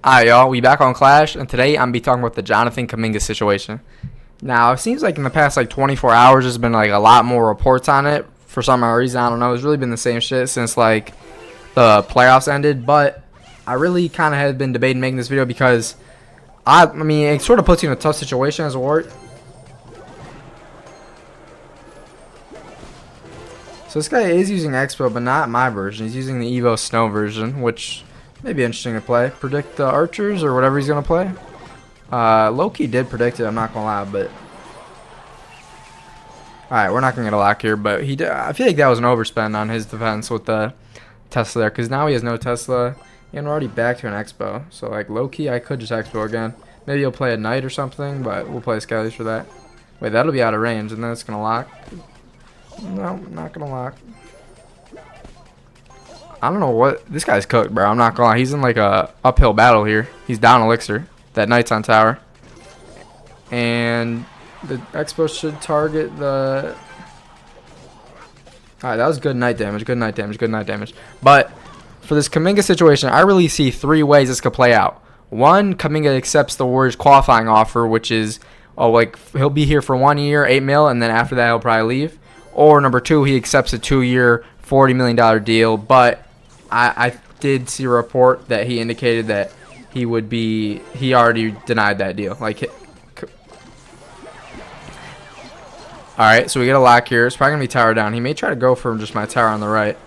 Alright, y'all, we back on Clash, and today I'm be talking about the Jonathan Kuminga situation. Now, it seems like in the past 24 hours, there's been a lot more reports on it. For some reason, I don't know. It's really been the same shit since the playoffs ended. But I really kind of had been debating making this video because I mean, it sort of puts you in a tough situation as a ward. So this guy is using Expo, but not my version. He's using the Evo Snow version, which may be interesting to play. Predict the archers or whatever he's gonna play. Loki did predict it, I'm not gonna lie, but alright, we're not gonna get a lock here, but he did. I feel like that was an overspend on his defense with the Tesla there, because now he has no Tesla, and we're already back to an Expo. So Loki, I could just Expo again. Maybe he'll play a Knight or something, but we'll play Skellies for that. Wait, that'll be out of range, and then it's gonna lock. No, not gonna lock. I don't know what this guy's cooked, bro. I'm not gonna lie. He's in a uphill battle here. He's down Elixir. That Knight's on tower. And the Expo should target the... Alright, that was good Knight damage. Good Knight damage. Good Knight damage. But for this Kuminga situation, I really see three ways this could play out. One, Kuminga accepts the Warriors qualifying offer, which is, he'll be here for 1 year, 8 mil, and then after that he'll probably leave. Or number two, he accepts a 2-year, $40 million deal. But I did see a report that he indicated that he already denied that deal. Alright, so we get a lock here. It's probably going to be tower down. He may try to go for just my tower on the right.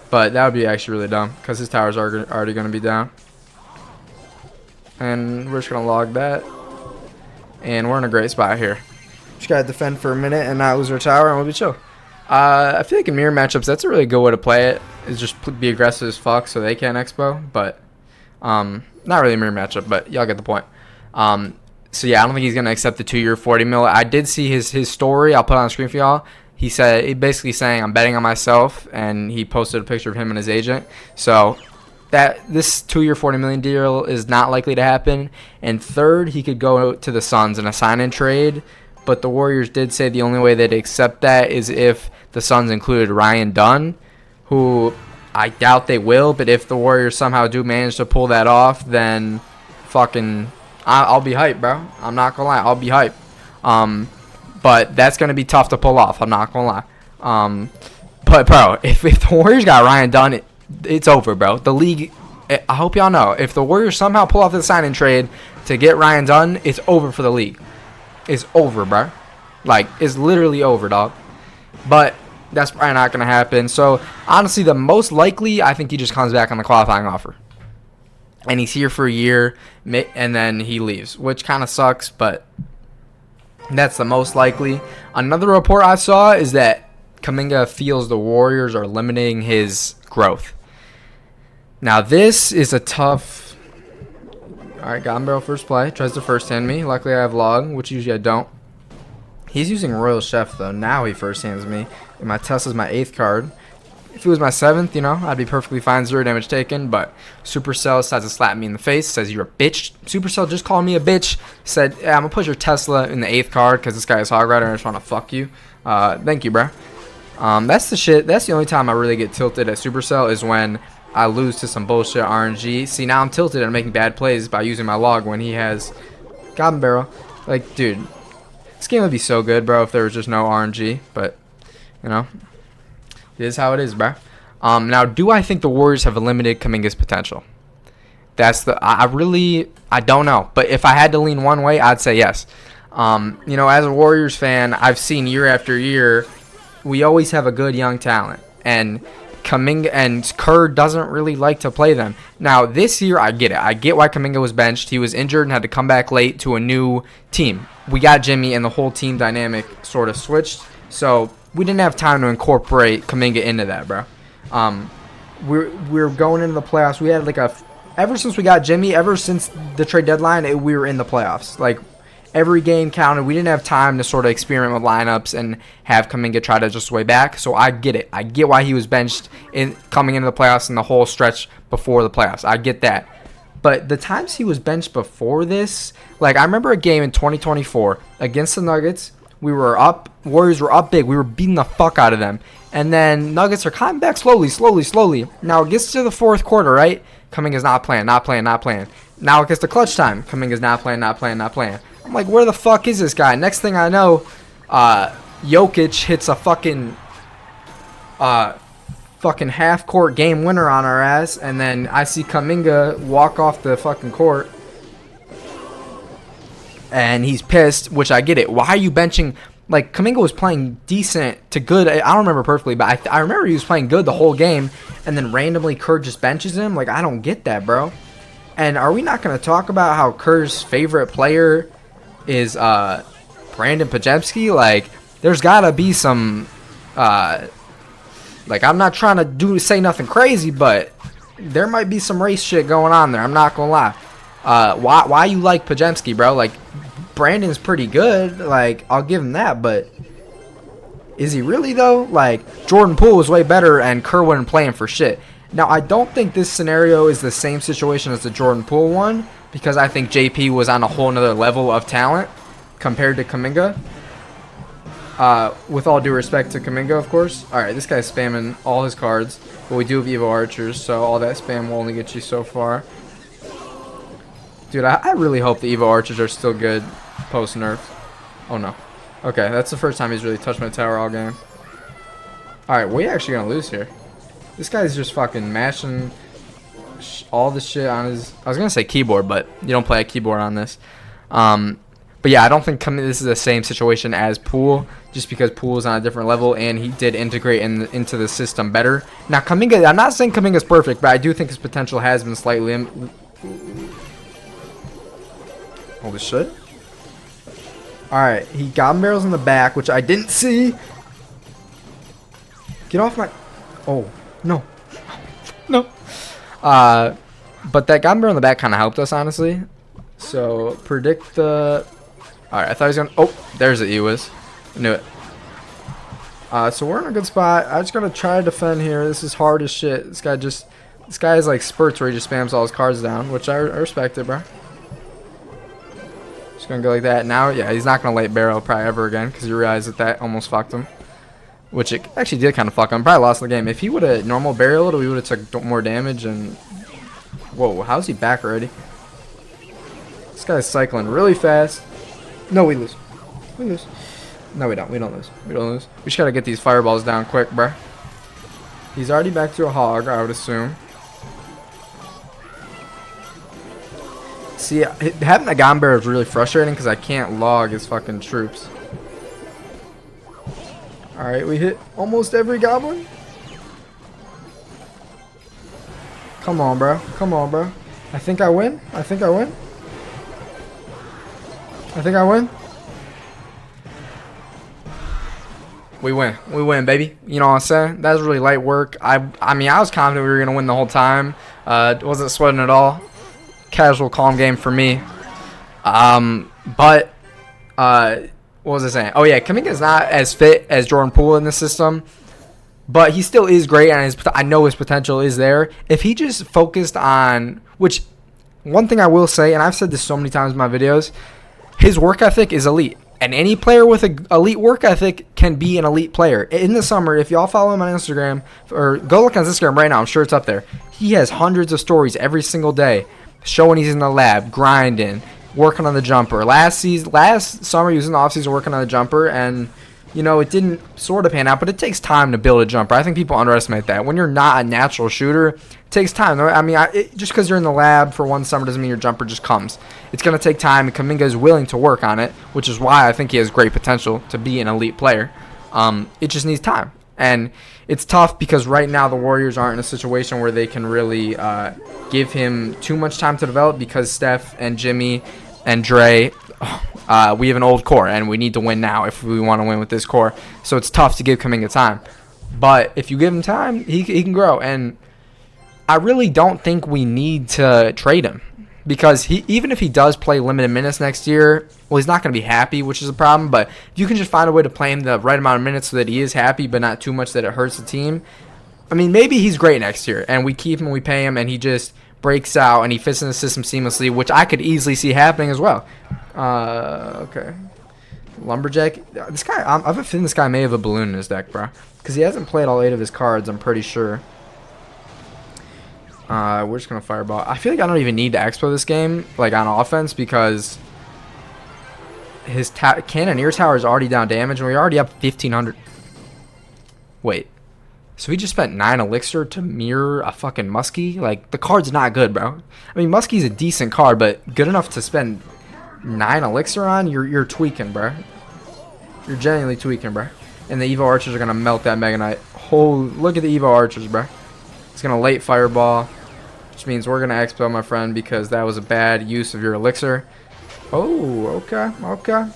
But that would be actually really dumb, because his towers are already going to be down. And we're just going to log that. And we're in a great spot here. Just got to defend for a minute and not lose our tower, and we'll be chill. I feel like in mirror matchups, that's a really good way to play it. Is just be aggressive as fuck so they can't Expo. But not really a mirror matchup, but y'all get the point. So yeah, I don't think he's gonna accept the 2-year 40 mil. I did see his story. I'll put it on the screen for y'all. He basically saying I'm betting on myself, and he posted a picture of him and his agent. So that this 2-year 40 million deal is not likely to happen. And third, he could go to the Suns in a sign-in trade. But the Warriors did say the only way they'd accept that is if the Suns included Ryan Dunn, who I doubt they will. But if the Warriors somehow do manage to pull that off, then fucking I'll be hyped, bro. I'm not gonna lie, I'll be hyped. But that's gonna be tough to pull off. I'm not gonna lie. But bro, if the Warriors got Ryan Dunn, it's over, bro. The league. I hope y'all know, if the Warriors somehow pull off the sign-in trade to get Ryan Dunn, it's over for the league. It's over, bro. It's literally over, dog. But that's probably not going to happen. So, honestly, the most likely, I think he just comes back on the qualifying offer. And he's here for a year, and then he leaves, which kind of sucks, but that's the most likely. Another report I saw is that Kuminga feels the Warriors are limiting his growth. Now, this is a tough... Alright, got him barrel first play. Tries to first hand me. Luckily, I have log, which usually I don't. He's using Royal Chef, though. Now he first hands me. And my Tesla's my 8th card. If it was my 7th, I'd be perfectly fine. 0 damage taken. But Supercell decides to slap me in the face. Says, you're a bitch. Supercell just called me a bitch. Said, yeah, I'm going to put your Tesla in the 8th card because this guy is Hog Rider and I just want to fuck you. Thank you, bro. That's the shit. That's the only time I really get tilted at Supercell is when I lose to some bullshit RNG. See, now I'm tilted and making bad plays by using my log when he has Goblin Barrel. Dude, this game would be so good, bro, if there was just no RNG. But, it is how it is, bro. Now, do I think the Warriors have eliminated Kuminga's potential? That's I don't know. But if I had to lean one way, I'd say yes. As a Warriors fan, I've seen year after year, we always have a good young talent. And Kuminga and Kerr doesn't really like to play them. Now, this year, I get it. I get why Kuminga was benched. He was injured and had to come back late to a new team. We got Jimmy, and the whole team dynamic sort of switched. So, we didn't have time to incorporate Kuminga into that, bro. We're going into the playoffs. We had ever since we got Jimmy, ever since the trade deadline, we were in the playoffs. Every game counted. We didn't have time to sort of experiment with lineups and have Kuminga try to just way back. So I get it. I get why he was benched coming into the playoffs and the whole stretch before the playoffs. I get that. But the times he was benched before this, I remember a game in 2024 against the Nuggets. We were up. Warriors were up big. We were beating the fuck out of them. And then Nuggets are coming back slowly. Now it gets to the fourth quarter, right? Kuminga's not playing. Now it gets the clutch time. Kuminga's not playing, not playing, not playing. I'm like, where the fuck is this guy? Next thing I know, Jokic hits a fucking half-court game winner on our ass, and then I see Kuminga walk off the fucking court, and he's pissed, which I get it. Why are you benching? Like, Kuminga was playing decent to good. I don't remember perfectly, but I remember he was playing good the whole game, and then randomly Kerr just benches him. Like, I don't get that, bro. And are we not going to talk about how Kerr's favorite player is Brandon Pajemski? Like, there's got to be some... like, I'm not trying to say nothing crazy, but there might be some race shit going on there. I'm not going to lie. Why you like Pajemski, bro? Like, Brandon's pretty good. Like, I'll give him that, but is he really, though? Like, Jordan Poole was way better, and Kerr wasn't playing for shit. Now, I don't think this scenario is the same situation as the Jordan Poole one, because I think JP was on a whole nother level of talent compared to Kuminga. With all due respect to Kuminga, of course. Alright, this guy's spamming all his cards, but we do have Evo Archers, so all that spam will only get you so far. Dude, I really hope the Evo Archers are still good post-nerf. Oh, no. Okay, that's the first time he's really touched my tower all game. Alright, we actually gonna lose here. This guy's just fucking mashing all the shit on his... I was gonna say keyboard, but you don't play a keyboard on this. But yeah, I don't think this is the same situation as Poole, just because Poole is on a different level, and he did integrate into the system better. Now, Kuminga, I'm not saying Kuminga's perfect, but I do think his potential has been slightly... Holy shit. Alright, he goblin barrels in the back, which I didn't see. Get off my... Oh, no. No. But that goblin barrel in the back kind of helped us, honestly. So, predict the... Alright, I thought he was going to... Oh, there's the Ewis. I knew it. So we're in a good spot. I just gotta try to defend here. This is hard as shit. This guy has like spurts where he just spams all his cards down, which I respect it, bro. Just gonna go like that. Now, yeah, he's not gonna late barrel probably ever again, because he realized that almost fucked him. Which it actually did kind of fuck him. Probably lost the game. If he would have normal barreled, we would have took more damage. And whoa, how's he back already? This guy's cycling really fast. No, we lose. We lose. No, we don't. We don't lose. We don't lose. We just gotta get these fireballs down quick, bruh. He's already back to a hog, I would assume. See, having a goblin bear is really frustrating because I can't log his fucking troops. Alright, we hit almost every goblin. Come on, bro. Come on, bro. I think I win. I think I win. I think I win. We win. We win, baby. You know what I'm saying? That was really light work. I mean, I was confident we were going to win the whole time. Wasn't sweating at all. Casual, calm game for me. But what was I saying? Oh, yeah, Kuminga's not as fit as Jordan Poole in the system. But he still is great, and I know his potential is there. If he just focused on... Which, one thing I will say, and I've said this so many times in my videos, his work ethic is elite. And any player with an elite work ethic can be an elite player. In the summer, if y'all follow him on Instagram, or go look on his Instagram right now, I'm sure it's up there. He has hundreds of stories every single day showing he's in the lab, grinding, working on the jumper. Last summer, he was in the offseason working on the jumper, and, you know, it didn't sort of pan out, but it takes time to build a jumper. I think people underestimate that. When you're not a natural shooter, it takes time. I mean, just because you're in the lab for one summer doesn't mean your jumper just comes. It's going to take time, and Kuminga is willing to work on it, which is why I think he has great potential to be an elite player. It just needs time. And it's tough because right now the Warriors aren't in a situation where they can really give him too much time to develop because Steph and Jimmy and Dre, we have an old core, and we need to win now if we want to win with this core. So it's tough to give Kuminga time. But if you give him time, he can grow. And I really don't think we need to trade him. Because even if he does play limited minutes next year, well, he's not going to be happy, which is a problem. But if you can just find a way to play him the right amount of minutes so that he is happy, but not too much that it hurts the team. I mean, maybe he's great next year, and we keep him, we pay him, and he just breaks out, and he fits in the system seamlessly, which I could easily see happening as well. Okay. Lumberjack. This guy, I have a feeling this guy may have a balloon in his deck, bro. Because he hasn't played all 8 of his cards, I'm pretty sure. We're just gonna fireball. I feel like I don't even need to expo this game, like on offense, because his Cannoneer Tower is already down damage, and we're already up 1,500. Wait. So he just spent 9 elixir to mirror a fucking Muskie? Like, the card's not good, bro. I mean, Muskie's a decent card, but good enough to spend 9 elixir on? You're tweaking, bro. You're genuinely tweaking, bro. And the Evo Archers are going to melt that Mega Knight. Oh, look at the Evo Archers, bro. It's going to late Fireball, which means we're going to expo, my friend, because that was a bad use of your elixir. Oh, okay, okay.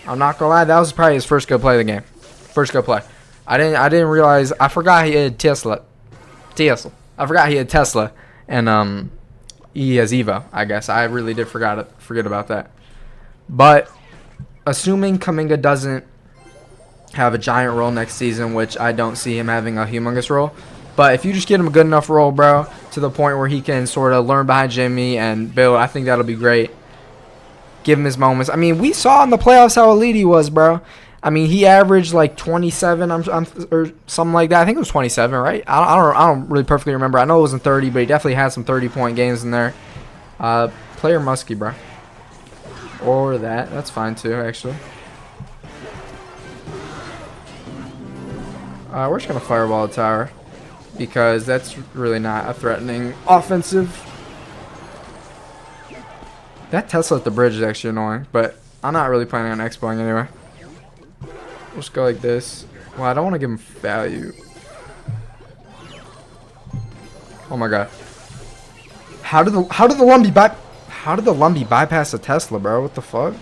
I'm not going to lie. That was probably his first good play of the game. First good play. I didn't realize. I forgot he had Tesla. I forgot he had Tesla, and he has Evo. I guess I really did forget about that. But assuming Kuminga doesn't have a giant role next season, which I don't see him having a humongous role, but if you just get him a good enough role, bro, to the point where he can sort of learn behind Jimmy and build, I think that'll be great. Give him his moments. I mean, we saw in the playoffs how elite he was, bro. I mean, he averaged like 27 or something like that. I think it was 27, right? I don't really perfectly remember. I know it wasn't 30, but he definitely had some 30-point games in there. Player Muskie, bro. Or that. That's fine, too, actually. We're just going to fireball the tower, because that's really not a threatening offensive. That Tesla at the bridge is actually annoying, but I'm not really planning on expoing anyway. We'll just go like this. Well, I don't want to give him value. Oh my god. How did the Lumbee bypass the Tesla, bro? What the fuck?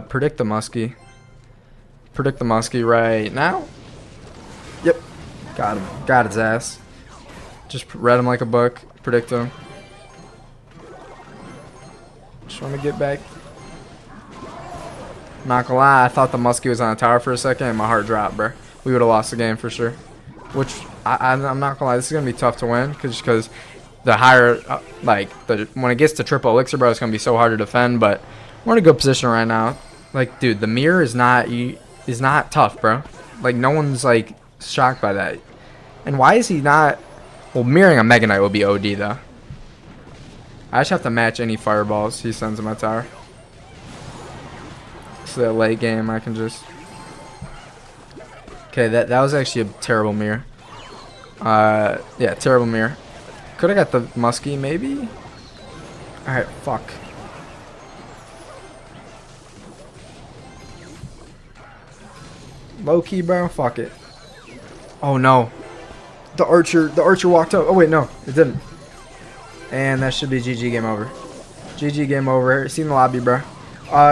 Predict the Muskie. Predict the Muskie right now. Yep. Got him. Got his ass. Just read him like a book. Predict him. Just want to get back. Not gonna lie, I thought the Muskie was on the tower for a second and my heart dropped, bro. We would have lost the game for sure. Which, I'm not gonna lie, this is gonna be tough to win, because the higher, when it gets to triple elixir, bro, it's gonna be so hard to defend, but we're in a good position right now. Like, dude, the mirror is not tough, bro. Like, no one's, like, shocked by that. And why is he not, well, mirroring a Mega Knight would be OD, though. I just have to match any fireballs he sends in my tower. So that late game, I can just... Okay, that was actually a terrible mirror. Yeah, terrible mirror. Could have got the Muskie, maybe? Alright, fuck. Low key, bro. Fuck it. Oh, no. The archer walked up. Oh, wait, no. It didn't. And that should be GG game over. GG game over. See you in the lobby, bro.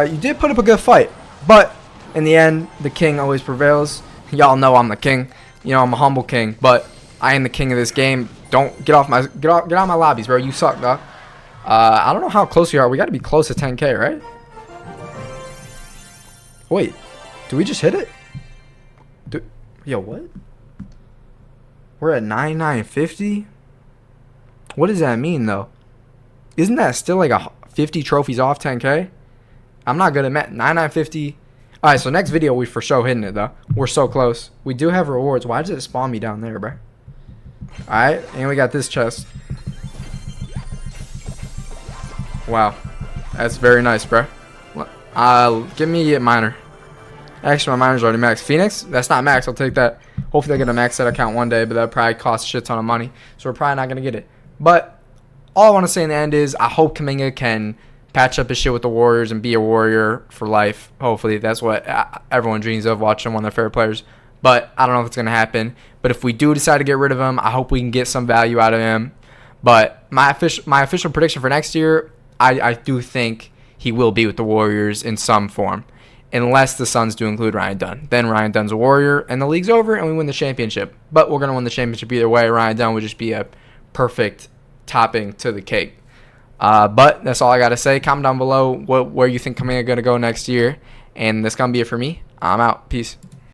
You did put up a good fight, but in the end, the king always prevails. Y'all know I'm the king. You know, I'm a humble king, but I am the king of this game. Don't get out my lobbies, bro. You suck, dog. I don't know how close we are. We got to be close to 10K, right? Wait, do we just hit it? Yo, what? We're at 9950. What does that mean, though? Isn't that still like a 50 trophies off 10K? I'm not good at math. 9950. All right, so next video we for sure hitting it, though. We're so close. We do have rewards. Why does it spawn me down there, bro? All right, and we got this chest. Wow, that's very nice, bro. Give me a miner. Actually, my miner's already maxed. Phoenix? That's not max. I'll take that. Hopefully I get a max set account one day, but that probably costs a shit ton of money. So we're probably not going to get it. But all I want to say in the end is I hope Kuminga can patch up his shit with the Warriors and be a Warrior for life. Hopefully that's what everyone dreams of, watching one of their favorite players. But I don't know if it's going to happen. But if we do decide to get rid of him, I hope we can get some value out of him. But my official prediction for next year, I do think he will be with the Warriors in some form. Unless the Suns do include Ryan Dunn. Then Ryan Dunn's a Warrior, and the league's over, and we win the championship. But we're going to win the championship either way. Ryan Dunn would just be a perfect topping to the cake. But that's all I got to say. Comment down below where you think Kuminga going to go next year. And that's going to be it for me. I'm out. Peace.